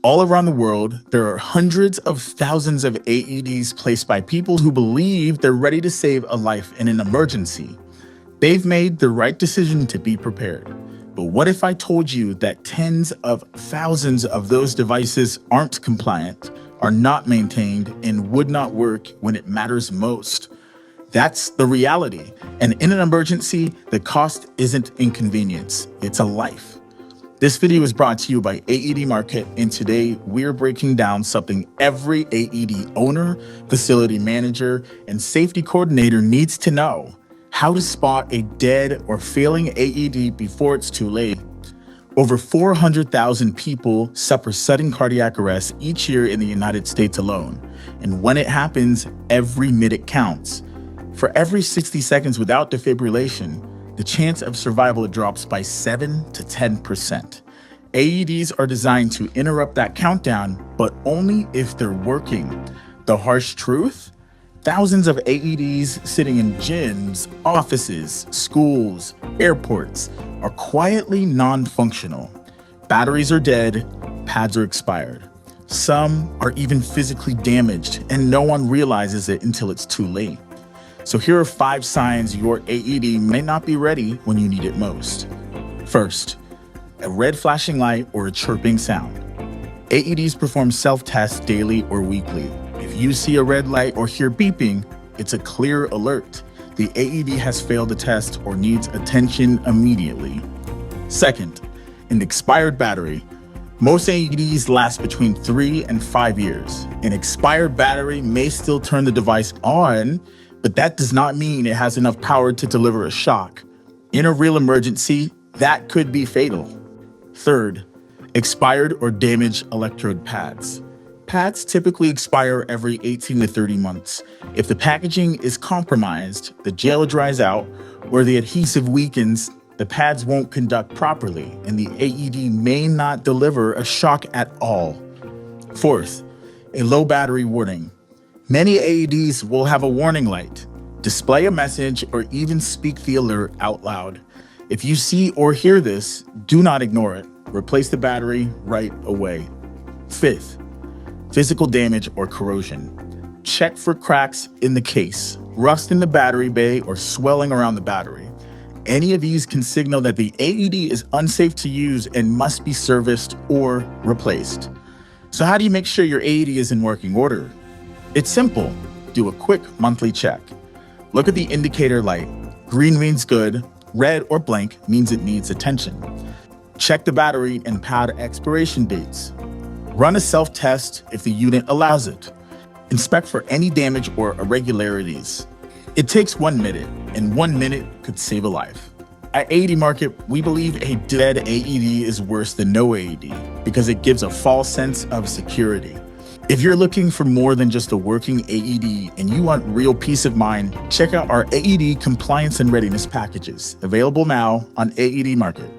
All around the world, there are hundreds of thousands of AEDs placed by people who believe they're ready to save a life in an emergency. They've made the right decision to be prepared. But what if I told you that tens of thousands of those devices aren't compliant, are not maintained, and would not work when it matters most? That's the reality. And in an emergency, the cost isn't inconvenience, it's a life. This video is brought to you by AED Market, and today we're breaking down something every AED owner, facility manager, and safety coordinator needs to know: how to spot a dead or failing AED before it's too late. Over 400,000 people suffer sudden cardiac arrest each year in the United States alone, and when it happens, every minute counts. For every 60 seconds without defibrillation, the chance of survival drops by 7 to 10%. AEDs are designed to interrupt that countdown, but only if they're working. The harsh truth? Thousands of AEDs sitting in gyms, offices, schools, airports are quietly non-functional. Batteries are dead, pads are expired. Some are even physically damaged, and no one realizes it until it's too late. So here are 5 signs your AED may not be ready when you need it most. First, a red flashing light or a chirping sound. AEDs perform self-tests daily or weekly. If you see a red light or hear beeping, it's a clear alert. The AED has failed the test or needs attention immediately. Second, an expired battery. Most AEDs last between 3 and 5 years. An expired battery may still turn the device on, but that does not mean it has enough power to deliver a shock. In a real emergency, that could be fatal. Third, expired or damaged electrode pads. Pads typically expire every 18 to 30 months. If the packaging is compromised, the gel dries out, or the adhesive weakens, the pads won't conduct properly, and the AED may not deliver a shock at all. Fourth, a low battery warning. Many AEDs will have a warning light, display a message, or even speak the alert out loud. If you see or hear this, do not ignore it. Replace the battery right away. Fifth, physical damage or corrosion. Check for cracks in the case, rust in the battery bay, or swelling around the battery. Any of these can signal that the AED is unsafe to use and must be serviced or replaced. So how do you make sure your AED is in working order? It's simple. Do a quick monthly check. Look at the indicator light. Green means good, red or blank means it needs attention. Check the battery and pad expiration dates. Run a self-test if the unit allows it. Inspect for any damage or irregularities. It takes 1 minute, and 1 minute could save a life. At AED Market, we believe a dead AED is worse than no AED because it gives a false sense of security. If you're looking for more than just a working AED and you want real peace of mind, check out our AED compliance and readiness packages, available now on AED Market.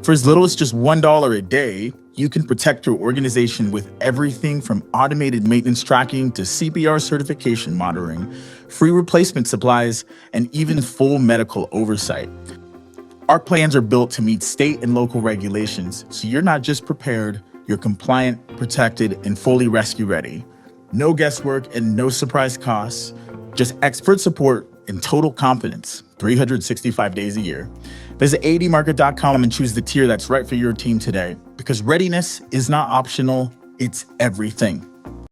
For as little as just $1 a day, you can protect your organization with everything from automated maintenance tracking to CPR certification monitoring, free replacement supplies, and even full medical oversight. Our plans are built to meet state and local regulations, so you're not just prepared, you're compliant, protected, and fully rescue ready. No guesswork and no surprise costs, just expert support and total confidence, 365 days a year. Visit aedmarket.com and choose the tier that's right for your team today, because readiness is not optional, it's everything.